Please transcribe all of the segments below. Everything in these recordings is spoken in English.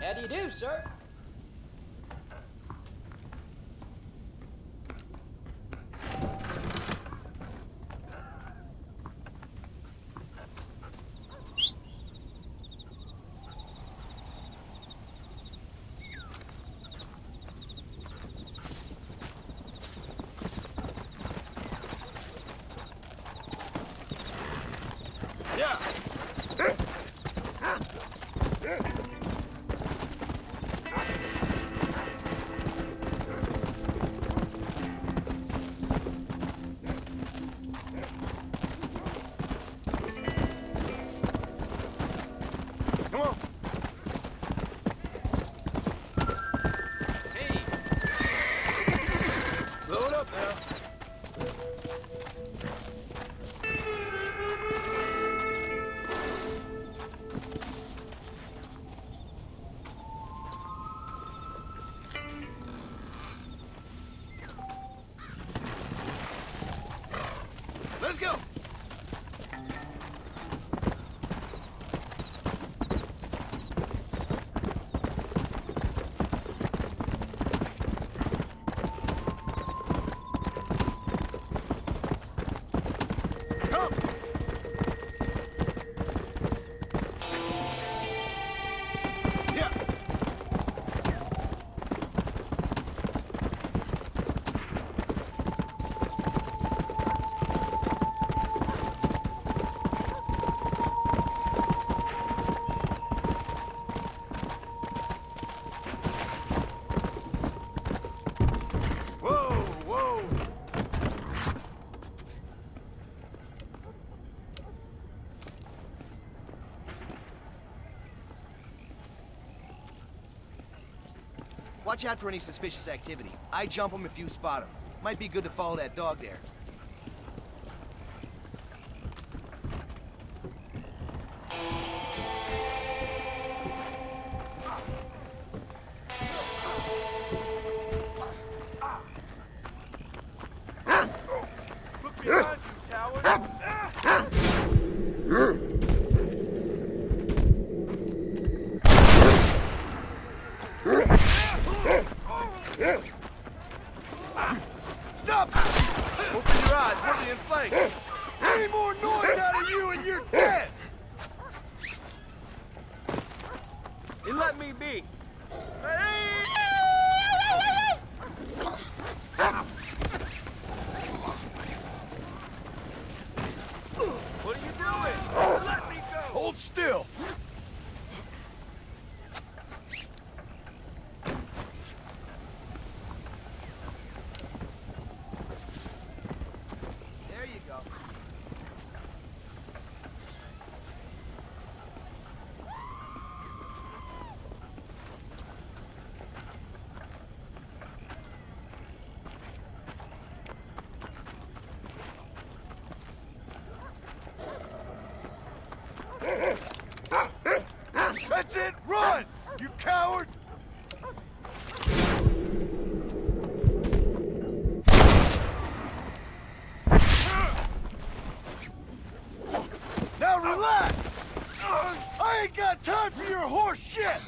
How do you do, sir? Yeah. Come on. Hey, Slow it up now. Let's go. Come. Yeah. Whoa, whoa. Watch out for any suspicious activity. I jump them if you spot them. Might be good to follow that dog there. Look behind you, coward. Stop! Open your eyes, we're being flanked. Any more noise out of you and you're dead! you let me be. What are you doing? Let me go! Hold still! There you go. That's it! Run! You coward! Now relax! I ain't got time for your horse shit!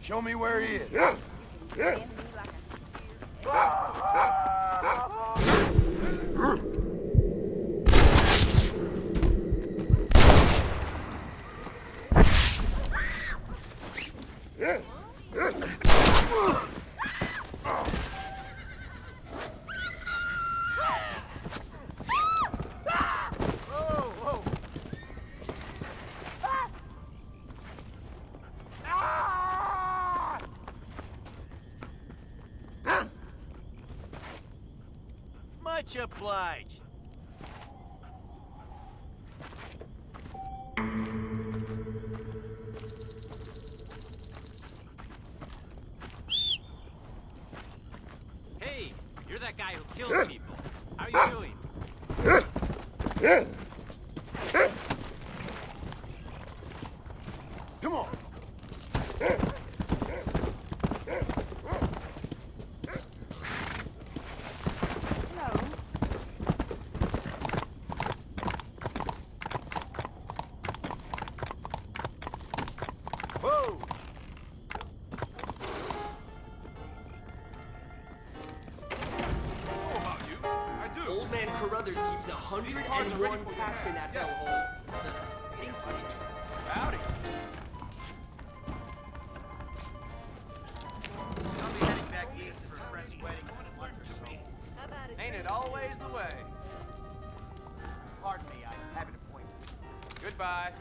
Show me where he is. Much obliged. kills people. How you doing? Come on. Whoa! Old man Carruthers keeps 101 cats in that hellhole. The stinky. Howdy. I'll be heading back east for a friend's wedding in a month or so. Ain't it always the way? Pardon me, I have an appointment. Goodbye.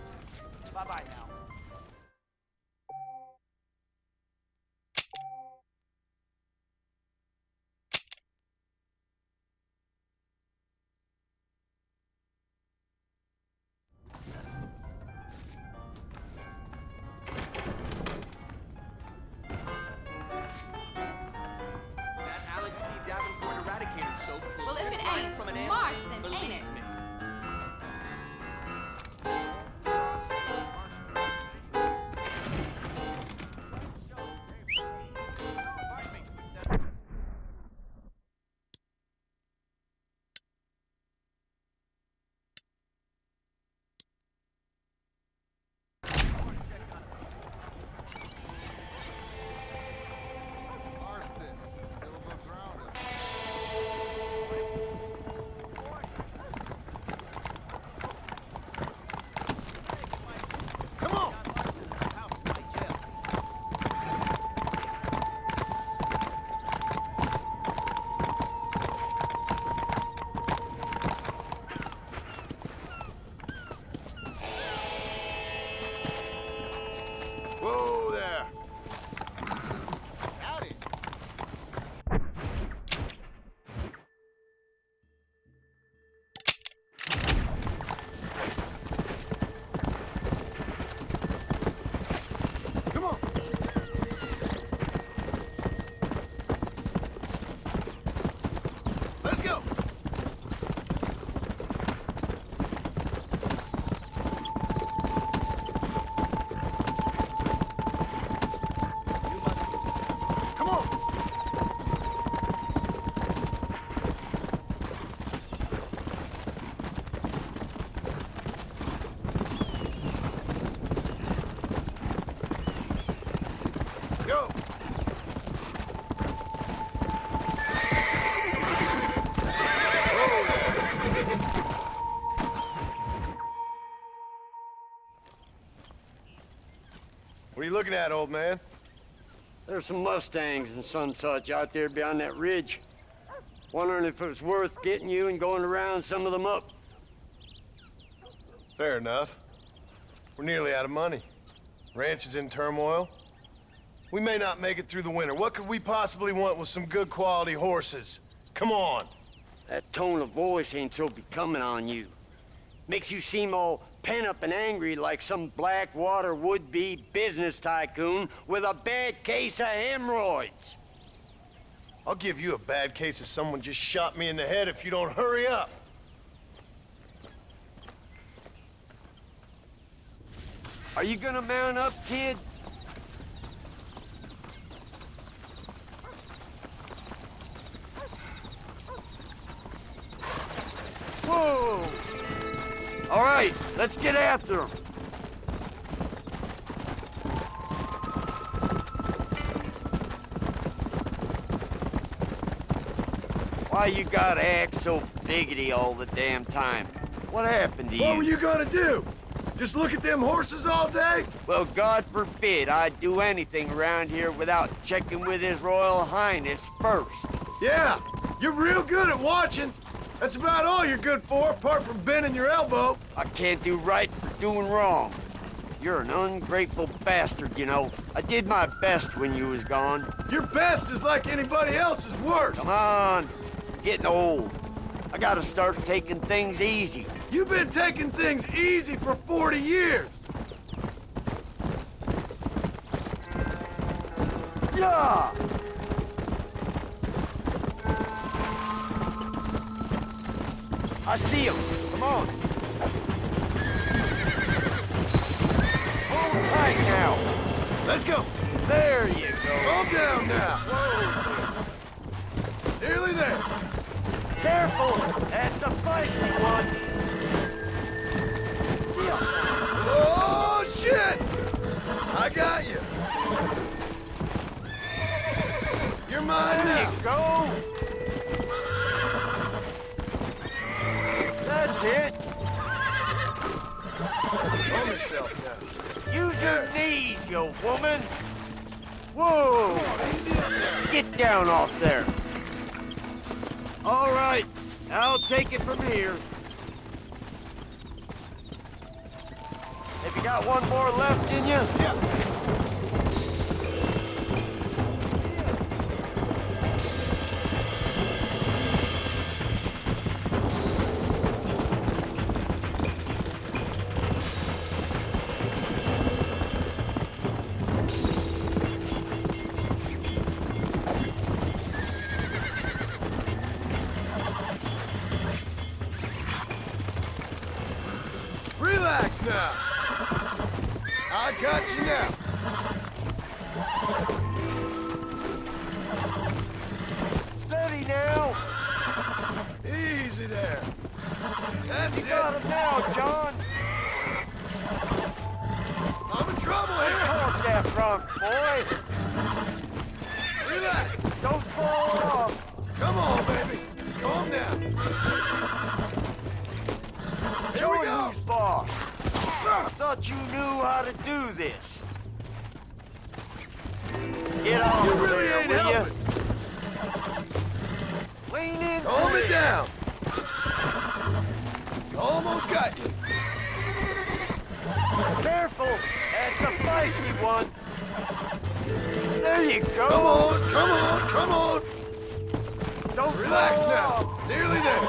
Bye-bye now. Well, if it ain't Marston, ain't it? Whoa there. Howdy. Come on. Let's go. Come on. Go. What are you looking at, old man? There's some Mustangs and some such out there beyond that ridge. Wondering if it was worth getting you and going around some of them up. Fair enough. We're nearly out of money. Ranch is in turmoil. We may not make it through the winter. What could we possibly want with some good quality horses? Come on. That tone of voice ain't so becoming on you. Makes you seem all pent up and angry like some Blackwater would-be business tycoon with a bad case of hemorrhoids. I'll give you a bad case of someone just shot me in the head if you don't hurry up. Are you gonna mount up, kid? Whoa! All right, let's get after him. Why you gotta act so biggity all the damn time? What happened to you? What were you gonna do? Just look at them horses all day? Well, God forbid I'd do anything around here without checking with His Royal Highness first. Yeah, you're real good at watching. That's about all you're good for, apart from bending your elbow. I can't do right for doing wrong. You're an ungrateful bastard, you know. I did my best when you was gone. Your best is like anybody else's worst. Come on, getting old. I gotta start taking things easy. You've been taking things easy for 40 years. Yeah! I see him. Come on. Hold tight now. Let's go. There you go. Calm down now. Whoa. Nearly there. Careful. That's a feisty one. Yeah. Oh, shit! I got you. You're mine There now. you go. That's it. Calm yourself now. Use your knees, you woman. Whoa. Get down off there. All right. I'll take it from here. Have you got one more left in you? Yeah. Relax now. I got you now. Steady now. Easy there. That's You it. got him now, John. I'm in trouble here. Caught that front, boy. Relax. Don't fall off. Come on, baby. Calm down. Here we Show go. who's boss. Thought you knew how to do this. Get off You really there, ain't will helping. you? Lean in. Calm it down. Almost got you. Careful. That's a feisty one. There you go. Come on, come on, come on. Don't Relax fall now. off. Nearly there.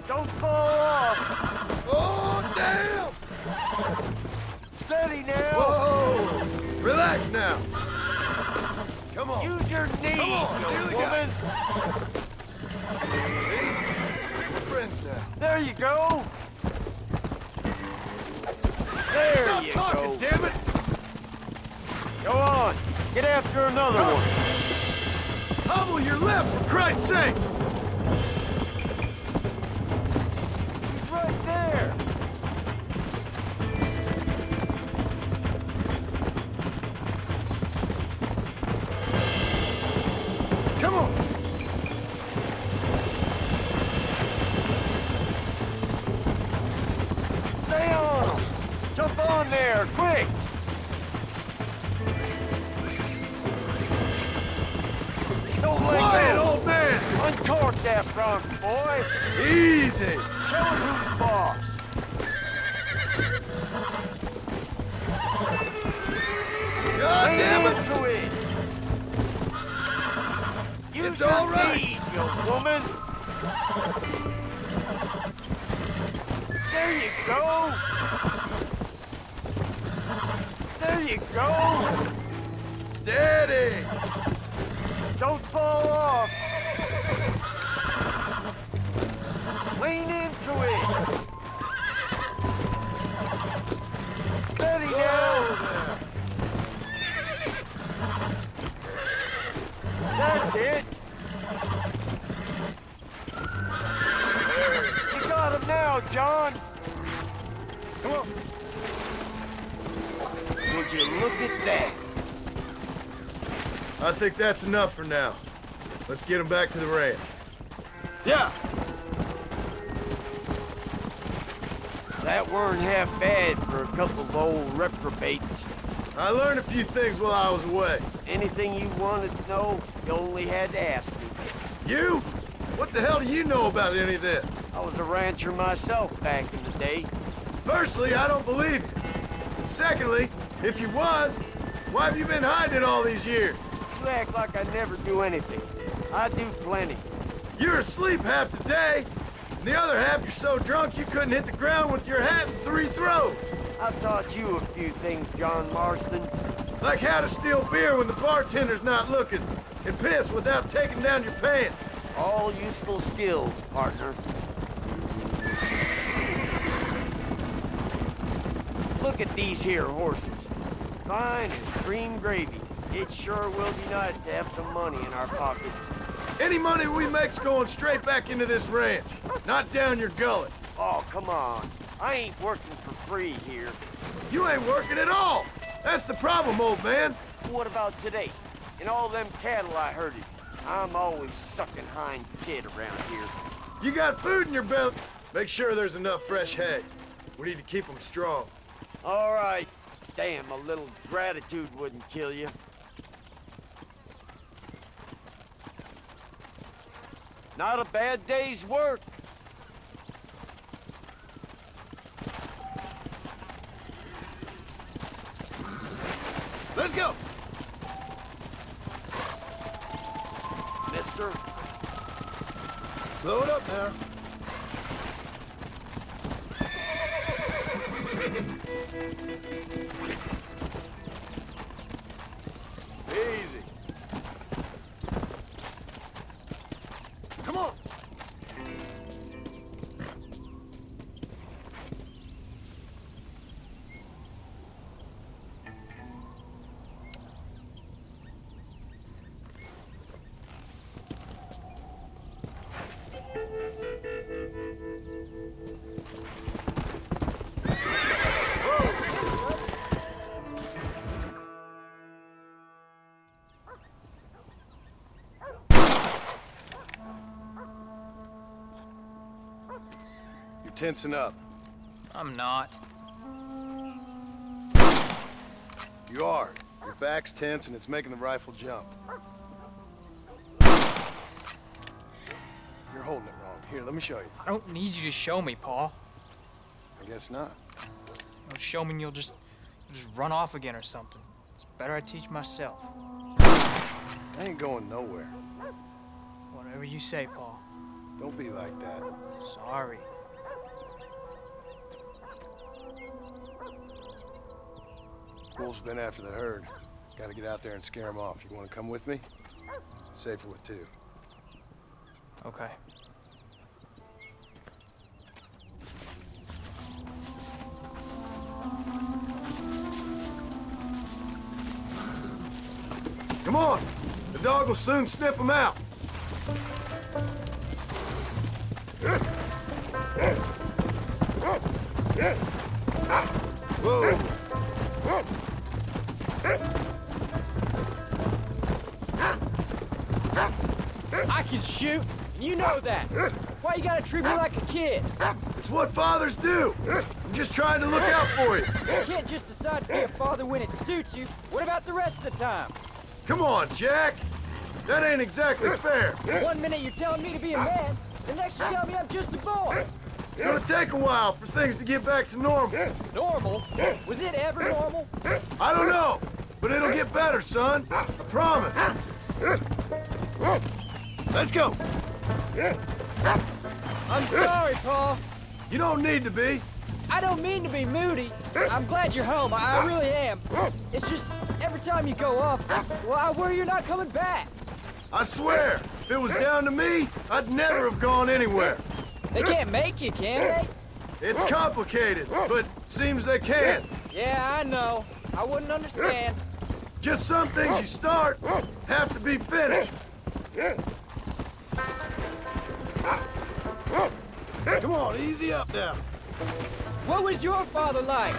Don't fall off. Oh, damn. Steady now. Whoa. Relax now. Come on. Use your knees, Come on, you nearly got woman. See? We're friends now. There you go. There Stop you talking, go. damn it. Go on. Get after another one. Hobble your lip, for Christ's sakes. He's right there. Come on. Stay on him. Jump on there, quick. Don't let Quiet, go. old man. Uncork that front, boy. Easy. Show him who's boss. God Lean damn it. into it. Use It's your all right. knees, you woman. There you go. There you go. Steady. Don't fall off. Lean into it. Steady now. Whoa That's it. You got him now, John. Come on. Would you look at that? I think that's enough for now. Let's get him back to the ranch. Yeah. That weren't half bad for a couple of old reprobates. I learned a few things while I was away. Anything you wanted to know, you only had to ask me. You? What the hell do you know about any of this? I was a rancher myself back in the day. Firstly, I don't believe you. And secondly, if you was, why have you been hiding it all these years? You act like I never do anything. I do plenty. You're asleep half the day, and the other half you're so drunk you couldn't hit the ground with your hat in 3 throws. I've taught you a few things, John Marston. Like how to steal beer when the bartender's not looking, and piss without taking down your pants. All useful skills, partner. Look at these here horses. Fine as cream gravy. It sure will be nice to have some money in our pocket. Any money we make's going straight back into this ranch, not down your gullet. Oh, come on. I ain't working for free here. You ain't working at all. That's the problem, old man. What about today? And all them cattle I herded. I'm always sucking hind kid around here. You got food in your belly. Make sure there's enough fresh hay. We need to keep them strong. All right. Damn, a little gratitude wouldn't kill you. Not a bad day's work. Let's go. Mister. Slow it up now. Easy. Come on. Tensing up. I'm not. You are. Your back's tense and it's making the rifle jump. You're holding it wrong. Here, let me show you. I don't need you to show me, Paul. I guess not. Don't show me and you'll just run off again or something. It's better I teach myself. I ain't going nowhere. Whatever you say, Paul. Don't be like that. Sorry. Wolf's been after the herd. Gotta get out there and scare him off. You wanna come with me? Safer with two. Okay. Come on! The dog will soon sniff him out. Whoa! I can shoot, and you know that. Why you gotta treat me like a kid? It's what fathers do. I'm just trying to look out for you. You can't just decide to be a father when it suits you. What about the rest of the time? Come on, Jack. That ain't exactly fair. 1 minute you're telling me to be a man, the next you tell me I'm just a boy. It's gonna take a while for things to get back to normal. Normal? Was it ever normal? I don't know, but it'll get better, son. I promise. Let's go. I'm sorry, Paul. You don't need to be. I don't mean to be moody. I'm glad you're home. I really am. It's just every time you go off, well, I worry you're not coming back. I swear, if it was down to me, I'd never have gone anywhere. They can't make you, can they? It's complicated, but seems they can. Yeah, I know. I wouldn't understand. Just some things you start have to be finished. Come on, easy up now. What was your father like?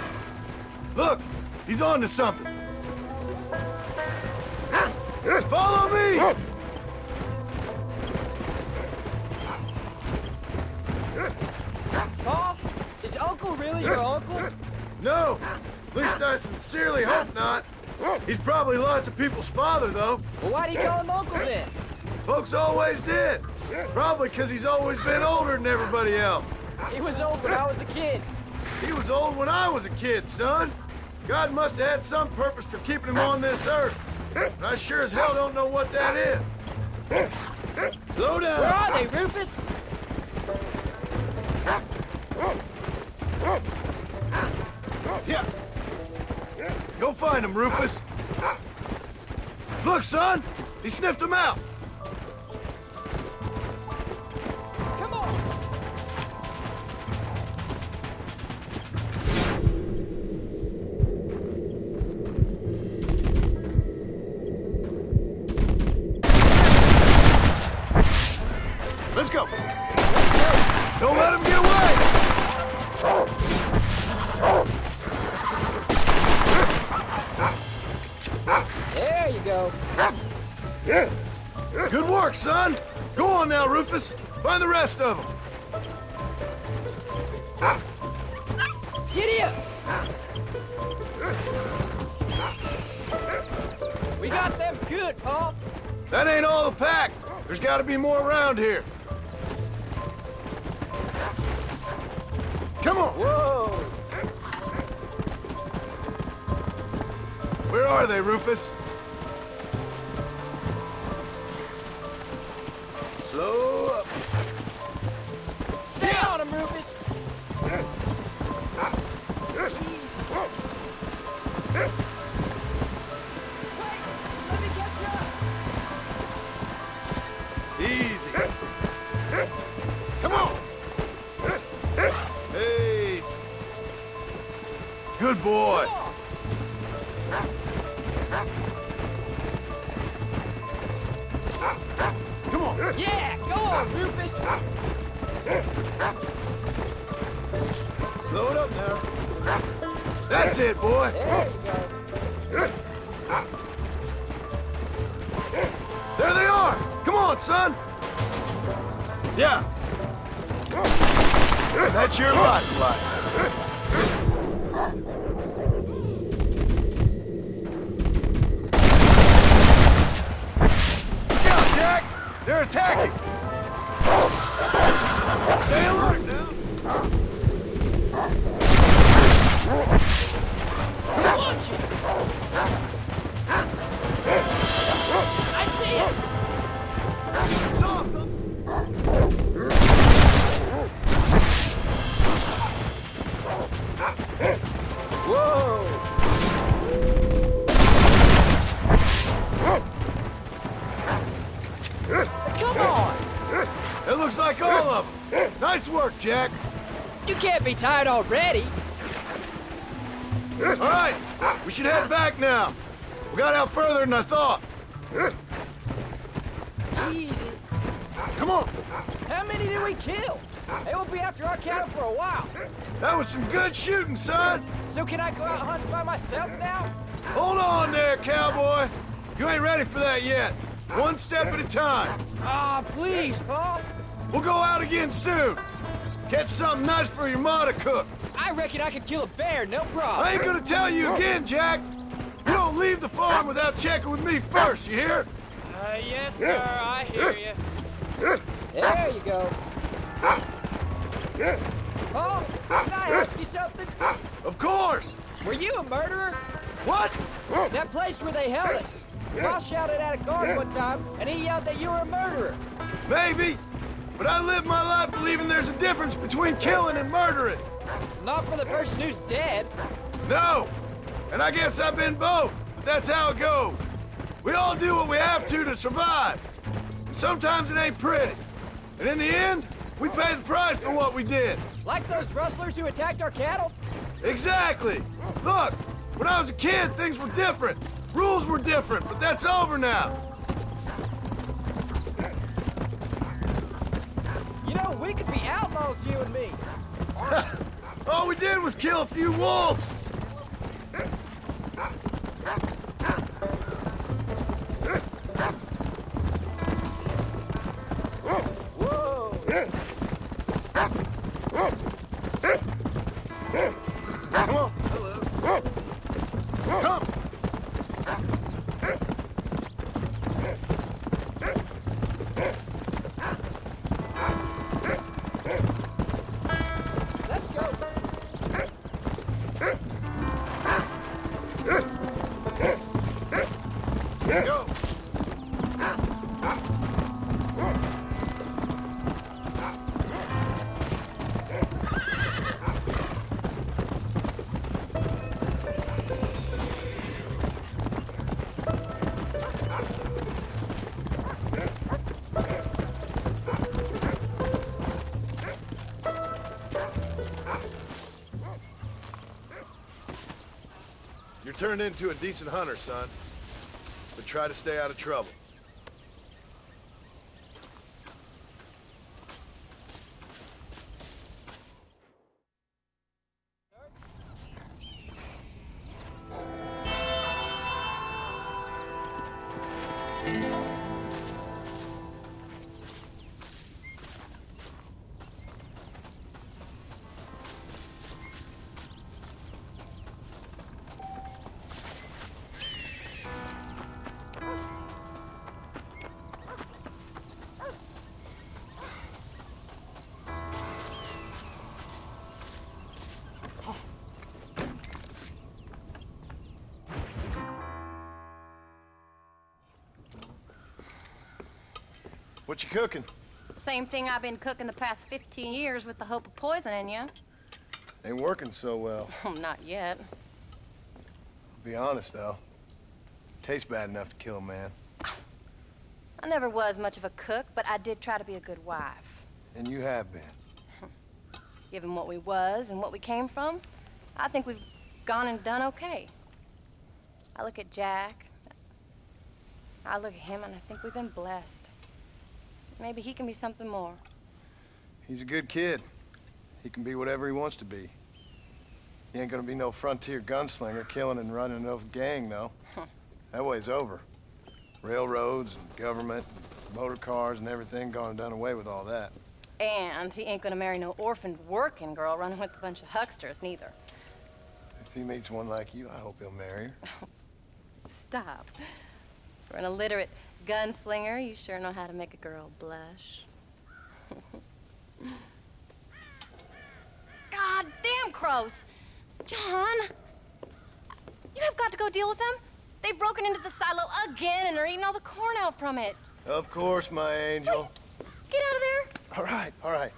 Look, he's on to something. Follow me! Paul? Is Uncle really your uncle? No, at least I sincerely hope not. He's probably lots of people's father, though. Well, why do you call him Uncle then? Folks always did. Probably because he's always been older than everybody else. He was old when I was a kid. He was old when I was a kid, son. God must have had some purpose for keeping him on this earth. But I sure as hell don't know what that is. Slow down. Where are they, Rufus? Yeah. Go find him, Rufus. Look, son. He sniffed him out. Good work, son. Go on now, Rufus. Find the rest of them. Giddy up! We got them good, Paul. That ain't all the pack. There's got to be more around here. Come on. Whoa! Where are they, Rufus? Slow up. Stay on him, Rufus. Wait, let me catch you up. Easy. Come on. Hey. Good boy. Come on. Yeah, go on, Rufus. Slow it up now. That's it, boy. There you go. There they are. Come on, son. Yeah. That's your lifeline. Look out, Jack. They're attacking. Stay alert now. Launch it. I see it. Soft. Whoa! Come on! It looks like all of them. Nice work, Jack. You can't be tired already. All right, we should head back now. We got out further than I thought. Easy. Come on. How many did we kill? They will be after our cattle for a while. That was some good shooting, son. So can I go out hunting by myself now? Hold on there, cowboy. You ain't ready for that yet. One step at a time. Ah, please, Paul. We'll go out again soon. Catch something nice for your ma to cook. I reckon I could kill a bear, no problem. I ain't gonna tell you again, Jack. You don't leave the farm without checking with me first, you hear? Yes, sir, I hear you. There you go. Paul, can I ask you something? Of course. Were you a murderer? What? That place where they held us. Paul shouted at a guard one time, and he yelled that you were a murderer. Maybe. But I live my life believing there's a difference between killing and murdering. Not for the person who's dead. No. And I guess I've been both. But that's how it goes. We all do what we have to survive. And sometimes it ain't pretty. And in the end, we pay the price for what we did. Like those rustlers who attacked our cattle? Exactly. Look, when I was a kid, things were different. Rules were different, but that's over now. You know, we could be outlaws, you and me. All we did was kill a few wolves. Whoa! Come on. Hello. Come. Let's go. Go. You're turned into a decent hunter, son. But try to stay out of trouble. What you cooking? Same thing I've been cooking the past 15 years with the hope of poisoning you. Ain't working so well. Not yet. Be honest, though. Tastes bad enough to kill a man. I never was much of a cook, but I did try to be a good wife. And you have been. Given what we was and what we came from, I think we've gone and done okay. I look at Jack. I look at him, and I think we've been blessed. Maybe he can be something more. He's a good kid. He can be whatever he wants to be. He ain't gonna be no frontier gunslinger killing and running no gang, though. That way's over. Railroads and government and motor cars and everything gone and done away with all that. And he ain't gonna marry no orphaned working girl running with a bunch of hucksters, neither. If he meets one like you, I hope he'll marry her. Stop. For an illiterate gunslinger, you sure know how to make a girl blush. God damn crows! John! You have got to go deal with them. They've broken into the silo again and are eating all the corn out from it. Of course, my angel. Wait, get out of there. All right, all right.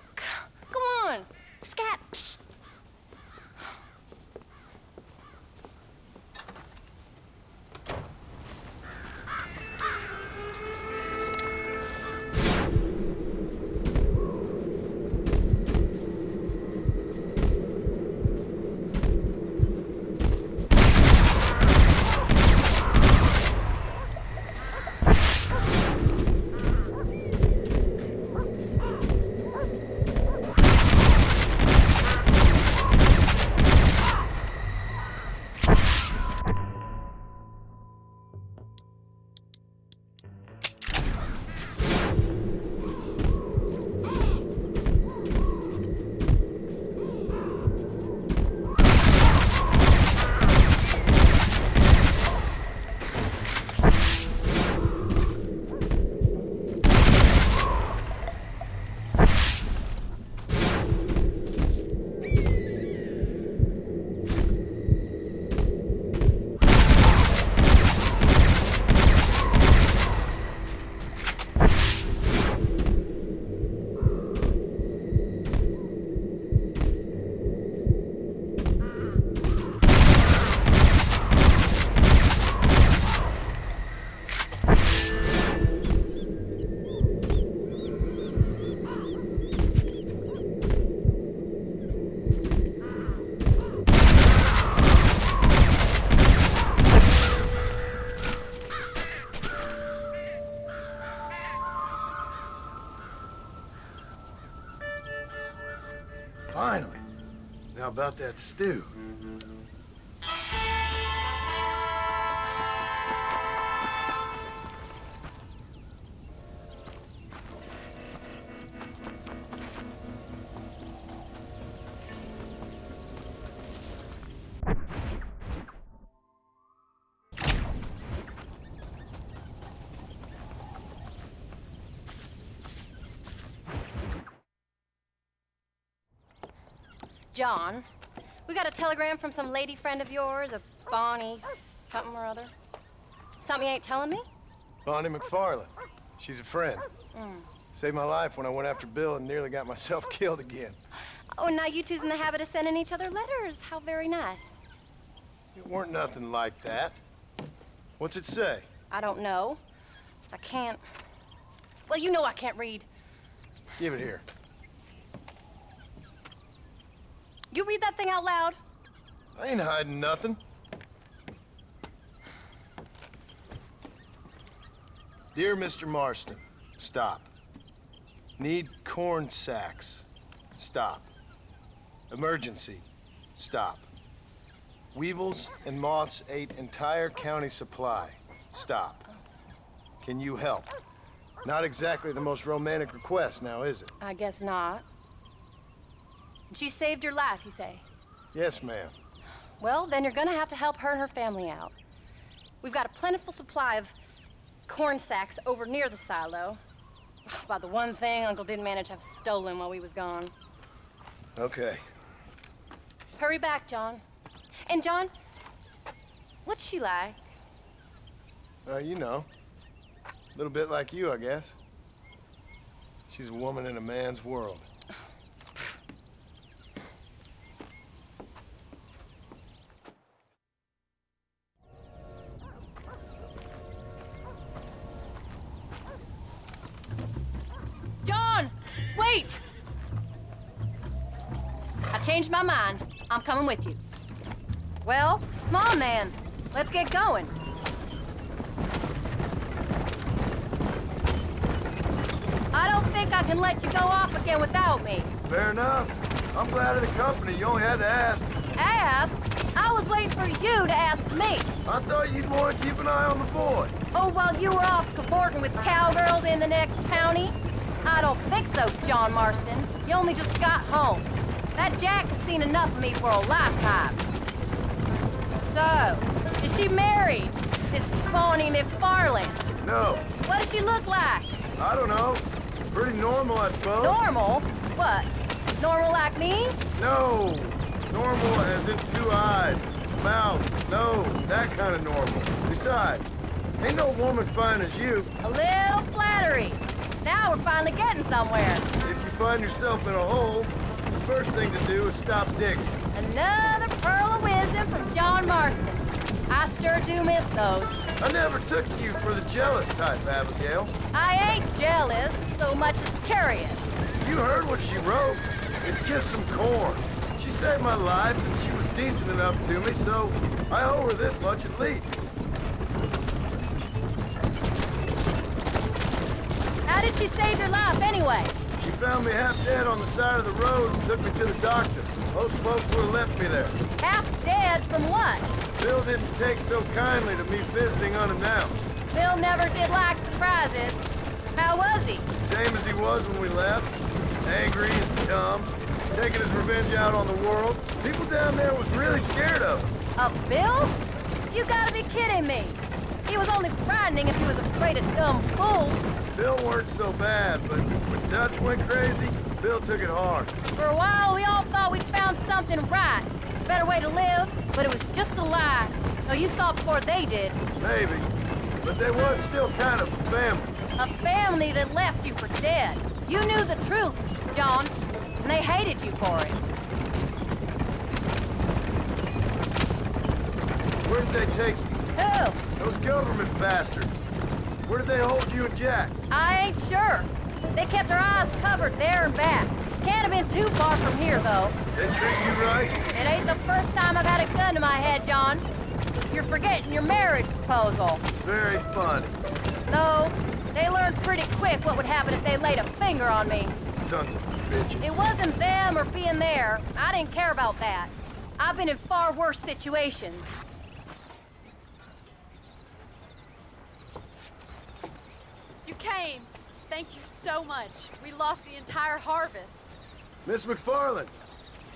Come on. Scat. Shh. Finally. Now about that stew. John, we got a telegram from some lady friend of yours, a Bonnie something or other. Something you ain't telling me? Bonnie McFarland. She's a friend. Mm. Saved my life when I went after Bill and nearly got myself killed again. Oh, and now you two's in the habit of sending each other letters. How very nice. It weren't nothing like that. What's it say? I don't know. I can't. Well, you know I can't read. Give it here. You read that thing out loud? I ain't hiding nothing. Dear Mr. Marston, stop. Need corn sacks. Stop. Emergency. Stop. Weevils and moths ate entire county supply. Stop. Can you help? Not exactly the most romantic request now, is it? I guess not. She saved your life, you say? Yes, ma'am. Well, then you're gonna have to help her and her family out. We've got a plentiful supply of corn sacks over near the silo. About the one thing Uncle didn't manage to have stolen while we was gone. Okay. Hurry back, John. And John, what's she like? You know. A little bit like you, I guess. She's a woman in a man's world. John, wait! I changed my mind. I'm coming with you. Well, come on then. Let's get going. I don't think I can let you go off again without me. Fair enough. I'm glad of the company. You only had to ask. Ask? I was waiting for you to ask me. I thought you'd want to keep an eye on the boy. Oh, while you were off cavorting with cowgirls in the next county? I don't think so, John Marston. You only just got home. That Jack has seen enough of me for a lifetime. So, is she married? This phony McFarland? No. What does she look like? I don't know. Pretty normal, I suppose. Normal? What? Normal like me? No. Normal as in 2 eyes, mouth, nose, that kind of normal. Besides, ain't no woman fine as you. A little flattery. Now we're finally getting somewhere. If you find yourself in a hole, the first thing to do is stop digging. Another pearl of wisdom from John Marston. I sure do miss those. I never took you for the jealous type, Abigail. I ain't jealous so much as curious. You heard what she wrote. It's just some corn. She saved my life, and she was decent enough to me, so I owe her this much at least. How did she save your life anyway? She found me half dead on the side of the road and took me to the doctor. Most folks would have left me there. Half dead from what? Bill didn't take so kindly to me visiting unannounced. Bill never did like surprises. How was he? Same as he was when we left. Angry and dumb. Taking his revenge out on the world. People down there was really scared of him. Of Bill? You gotta be kidding me. He was only frightening if he was afraid of dumb fools. Bill weren't so bad, but when Dutch went crazy, Bill took it hard. For a while, we all thought we'd found something right. Better way to live, but it was just a lie. So you saw before they did. Maybe. But they was still kind of a family. A family that left you for dead. You knew the truth, John, and they hated you for it. Where did they take you? Who? Those government bastards. Where did they hold you and Jack? I ain't sure. They kept their eyes covered there and back. Can't have been too far from here, though. They treat you right? It ain't the first time I've had a gun to my head, John. You're forgetting your marriage proposal. Very funny. So, they learned pretty quick what would happen if they laid a finger on me. Sons of bitches. It wasn't them or being there. I didn't care about that. I've been in far worse situations. You came. Thank you so much. We lost the entire harvest. Miss McFarland,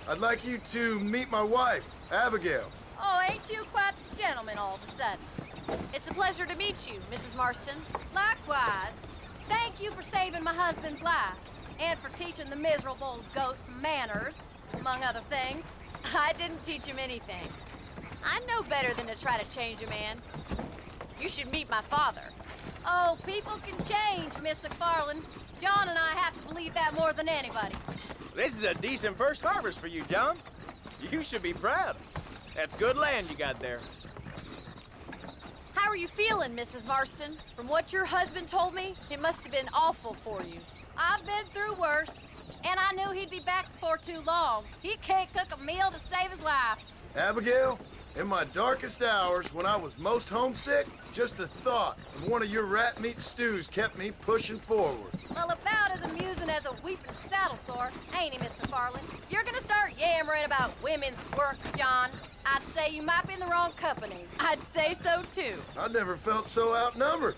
I'd like you to meet my wife, Abigail. Oh, ain't you quite the gentleman all of a sudden? It's a pleasure to meet you, Mrs. Marston. Likewise. Thank you for saving my husband's life. And for teaching the miserable goats manners, among other things. I didn't teach him anything. I know better than to try to change a man. You should meet my father. Oh, people can change, Miss McFarland. John and I have to believe that more than anybody. This is a decent first harvest for you, John. You should be proud. That's good land you got there. How are you feeling, Mrs. Marston? From what your husband told me, it must have been awful for you. I've been through worse, and I knew he'd be back before too long. He can't cook a meal to save his life. Abigail, in my darkest hours, when I was most homesick, just the thought of one of your rat meat stews kept me pushing forward. Well, about as amusing as a weeping saddle sore, ain't he, Miss McFarland? If you're gonna start yammering about women's work, John, I'd say you might be in the wrong company. I'd say so, too. I never felt so outnumbered.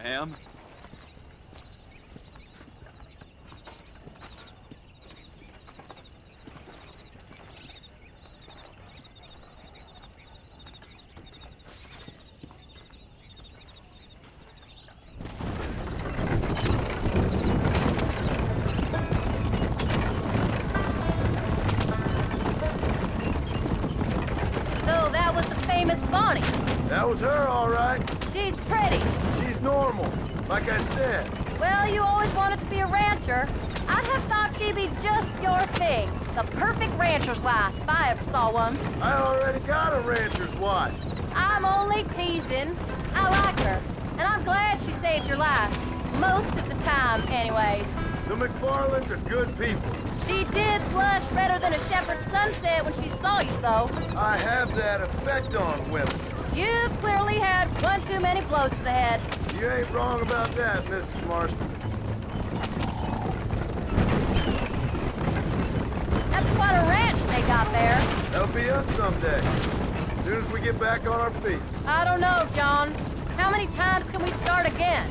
ham? So that was the famous Bonnie. That was her, all right. She's pretty. She's normal, like I said. Well, you always wanted to be a rancher. I'd have thought she'd be just your thing. The perfect rancher's wife, if I ever saw one. I already got a rancher's wife. I'm only teasing. I like her, and I'm glad she saved your life. Most of the time, anyways. The McFarlands are good people. She did blush redder than a shepherd's sunset when she saw you, though. I have that effect on women. You've clearly had one too many blows to the head. You ain't wrong about that, Mrs. Marston. That's quite a ranch they got there. That'll be us someday. As soon as we get back on our feet. I don't know, John. How many times can we start again?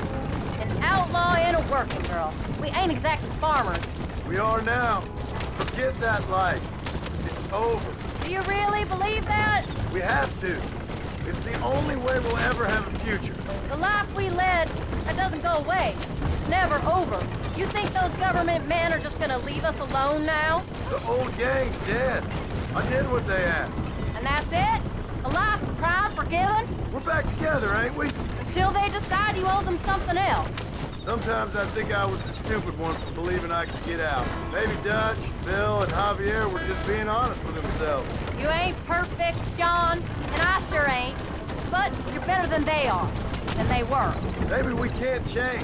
An outlaw and a working girl. We ain't exactly farmers. We are now. Forget that life. It's over. Do you really believe that? We have to. It's the only way we'll ever have a future. The life we led, that doesn't go away. It's never over. You think those government men are just gonna leave us alone now? The old gang's dead. I did what they asked. And that's it? A life of crime forgiven? We're back together, ain't we? Until they decide you owe them something else. Sometimes I think I was the stupid one for believing I could get out. Maybe Dutch, Bill, and Javier were just being honest with themselves. You ain't perfect, John, and I sure ain't. But you're better than they are. And they were. Maybe we can't change.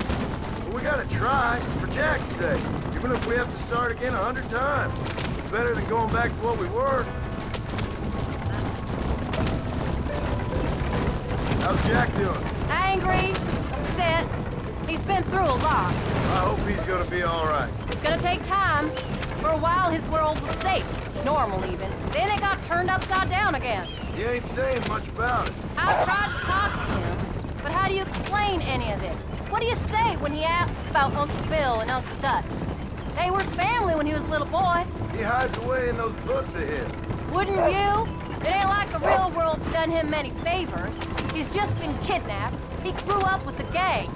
But we gotta try, for Jack's sake. Even if we have to start again 100 times. It's better than going back to what we were. How's Jack doing? Angry, upset. He's been through a lot. I hope he's gonna be all right. It's gonna take time. For a while, his world was safe. Normal, even. Then it got turned upside down again. He ain't saying much about it. I tried to talk to him, but how do you explain any of this? What do you say when he asks about Uncle Bill and Uncle Dutch? They were family when he was a little boy. He hides away in those books of his. Wouldn't you? It ain't like the real world's done him many favors. He's just been kidnapped. He grew up with the gang.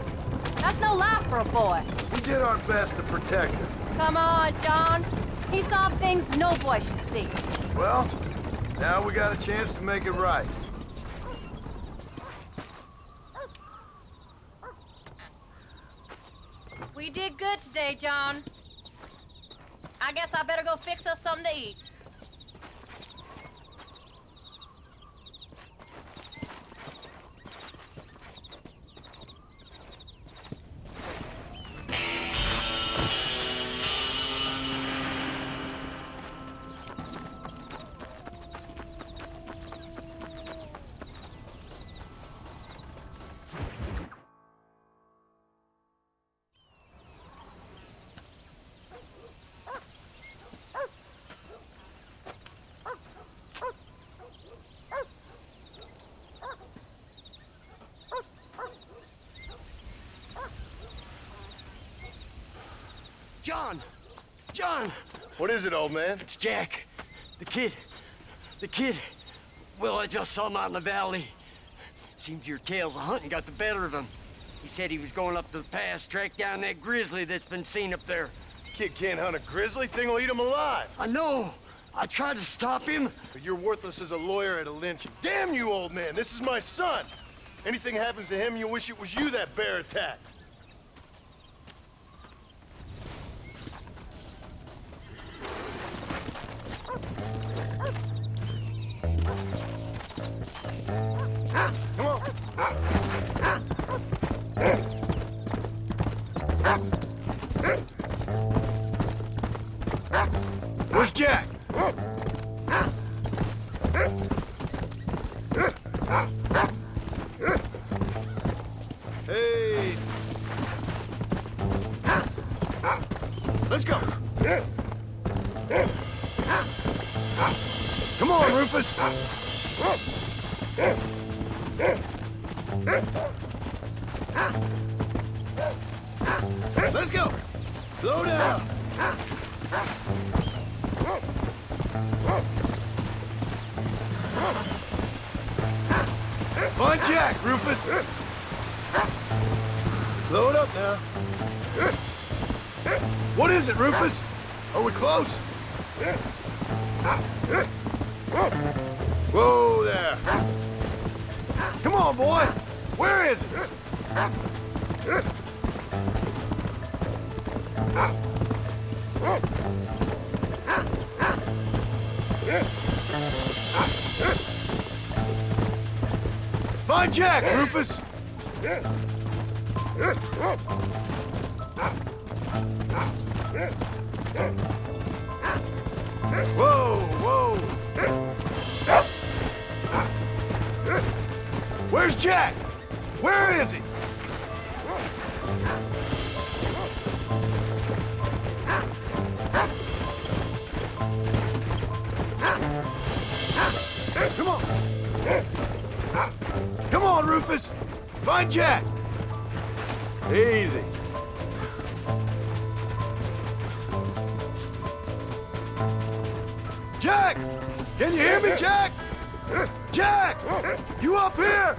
That's no life for a boy. We did our best to protect him. Come on, John. He saw things no boy should see. Well, now we got a chance to make it right. We did good today, John. I guess I better go fix us something to eat. John! John! What is it, old man? It's Jack. The kid. The kid. Well, I just saw him out in the valley. Seems your tales of hunting got the better of him. He said he was going up to the pass, track down that grizzly that's been seen up there. Kid can't hunt a grizzly. Thing will eat him alive. I know. I tried to stop him. But you're worthless as a lawyer at a lynch. Damn you, old man. This is my son. Anything happens to him, you'll wish it was you that bear attacked. Come on. Where's Jack? Hey. Let's go. Come on, Rufus. Let's go. Slow down. Find Jack, Rufus. Slow it up now. What is it, Rufus? Are we close? Whoa there. Come on, boy. Where is it? Find Jack, Rufus! Whoa, whoa! Where's Jack? Where is he? Come on! Come on, Rufus! Find Jack! Easy. Jack! Can you hear me, Jack? Jack! You up here?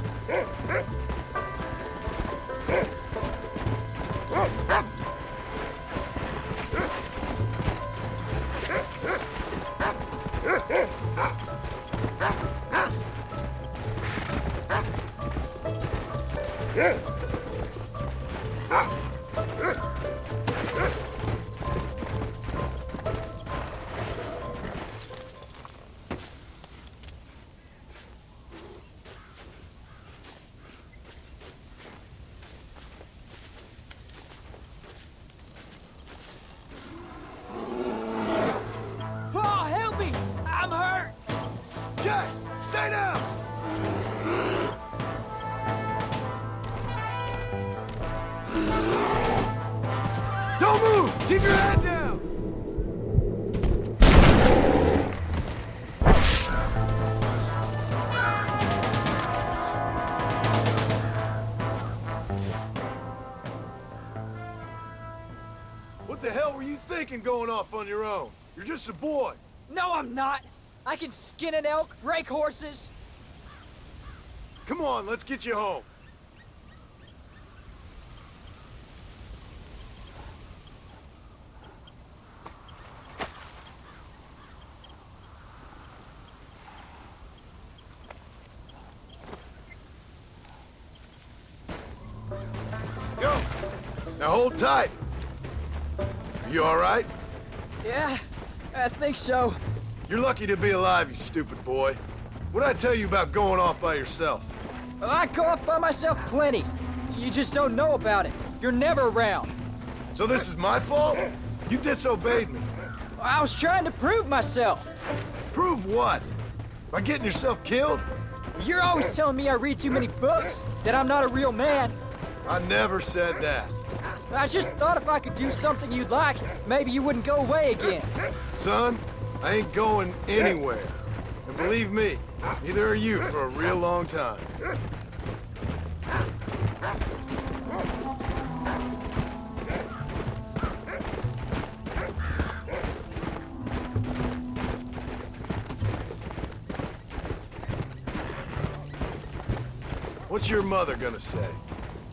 Paul, help me! I'm hurt! Jack, stay down! Don't move! Keep your head down! What the hell were you thinking going off on your own? You're just a boy. No, I'm not! I can skin an elk, break horses. Come on, let's get you home. Go. Now hold tight. You all right? Yeah, I think so. You're lucky to be alive, you stupid boy. What'd I tell you about going off by yourself? I go off by myself plenty. You just don't know about it. You're never around. So this is my fault? You disobeyed me. I was trying to prove myself. Prove what? By getting yourself killed? You're always telling me I read too many books, that I'm not a real man. I never said that. I just thought if I could do something you'd like, maybe you wouldn't go away again. Son, I ain't going anywhere. And believe me, neither are you for a real long time. What's your mother gonna say?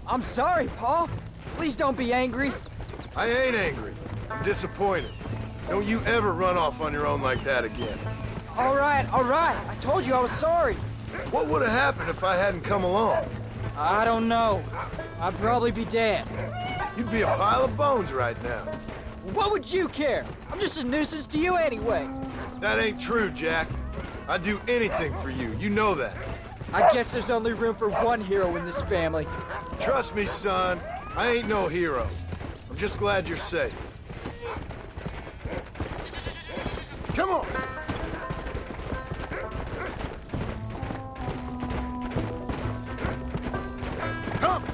I'm sorry, Paul. Please don't be angry. I ain't angry. I'm disappointed. Don't you ever run off on your own like that again. All right. I told you I was sorry. What would have happened if I hadn't come along? I don't know. I'd probably be dead. You'd be a pile of bones right now. What would you care? I'm just a nuisance to you anyway. That ain't true, Jack. I'd do anything for you. You know that. I guess there's only room for one hero in this family. Trust me, son. I ain't no hero. I'm just glad you're safe. Come on! Come!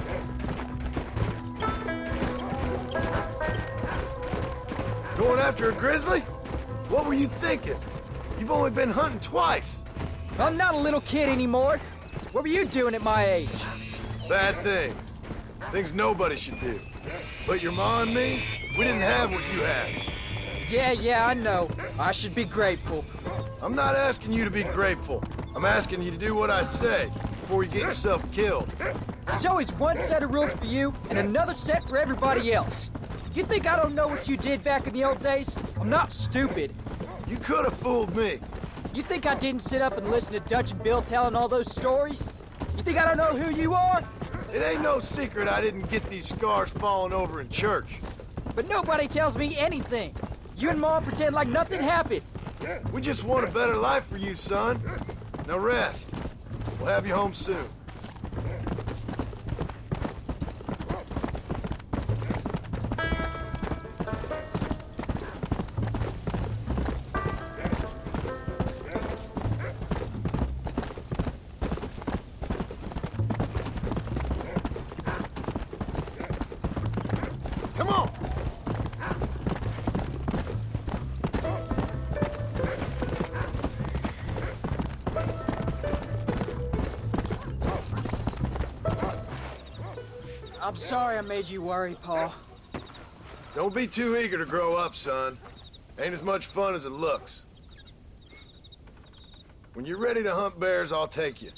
Going after a grizzly? What were you thinking? You've only been hunting twice. I'm not a little kid anymore. What were you doing at my age? Bad things. Things nobody should do. But your ma and me, we didn't have what you had. Yeah, I know. I should be grateful. I'm not asking you to be grateful. I'm asking you to do what I say before you get yourself killed. There's always one set of rules for you and another set for everybody else. You think I don't know what you did back in the old days? I'm not stupid. You could have fooled me. You think I didn't sit up and listen to Dutch and Bill telling all those stories? You think I don't know who you are? It ain't no secret I didn't get these scars falling over in church. But nobody tells me anything. You and Ma pretend like nothing happened. We just want a better life for you, son. Now rest. We'll have you home soon. Come on! I'm sorry I made you worry, Pa. Don't be too eager to grow up, son. Ain't as much fun as it looks. When you're ready to hunt bears, I'll take you.